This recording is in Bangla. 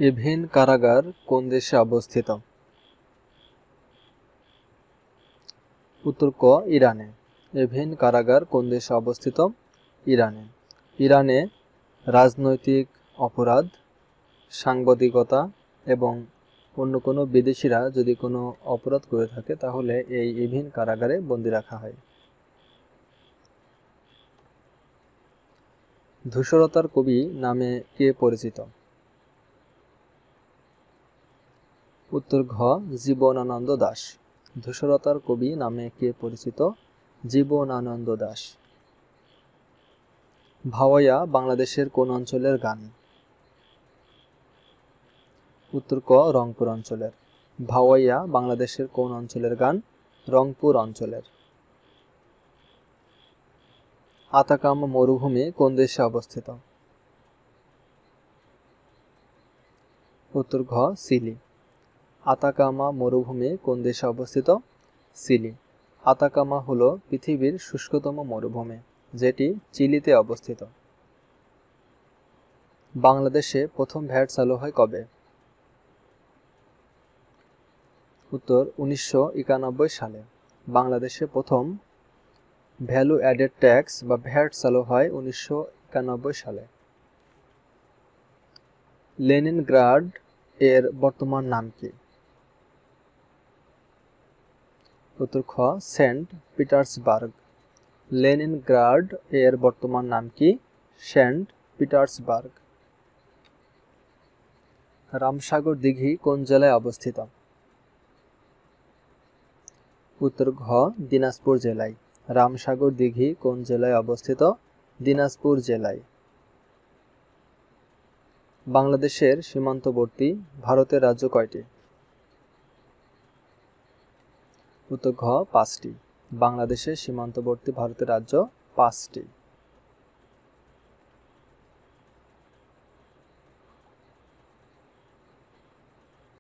এভিন কারাগার কোন দেশে অবস্থিত? উত্তর ক ইরানে। এভিন কারাগার কোন দেশে অবস্থিত? ইরানে। ইরানে রাজনৈতিক অপরাধ, সাংবাদিকতা এবং অন্য কোনো বিদেশিরা যদি কোনো অপরাধ করে থাকে তাহলে এই এভিন কারাগারে বন্দী রাখা হয়। ধূসরতার কবি নামে কে পরিচিত? উত্তর ঘ জীবনানন্দ দাশ। ধূসরতার কবি নামে কে পরিচিত? জীবনানন্দ দাশ। ভাওয়াইয়া বাংলাদেশের কোন অঞ্চলের গান? উত্তর ক রংপুর অঞ্চলের। ভাওয়াইয়া বাংলাদেশের কোন অঞ্চলের গান? রংপুর অঞ্চলের। আতাকামা মরুভূমি কোন দেশে অবস্থিত? উত্তর ঘ চিলি। আতাকামা মরুভূমি কোন দেশে অবস্থিত? চিলি। আতাকামা হল পৃথিবীর শুষ্কতম মরুভূমি, যেটি চিলিতে অবস্থিত। বাংলাদেশে প্রথম ভ্যাট চালু হয় কবে? উত্তর 1991 সালে। বাংলাদেশে প্রথম ভ্যালু অ্যাডেড ট্যাক্স বা ভ্যাট চালু হয় 1991 সালে। লেনিনগ্রাড এর বর্তমান নাম কি? উত্তর খ সেন্ট পিটার্সবার্গ। লেনিনগ্রাড এর বর্তমান নাম কি? Saint Petersburg. রামসাগর দিঘি কোন জেলায় অবস্থিত? উত্তর ঘ দিনাজপুর জেলায়। রামসাগর দিঘি কোন জেলায় অবস্থিত? দিনাজপুর জেলায়। বাংলাদেশের সীমান্তবর্তী ভারতের রাজ্য কয়টি? উত্তর ঘ 5টি। বাংলাদেশের সীমান্তবর্তী ভারতের রাজ্য 5টি।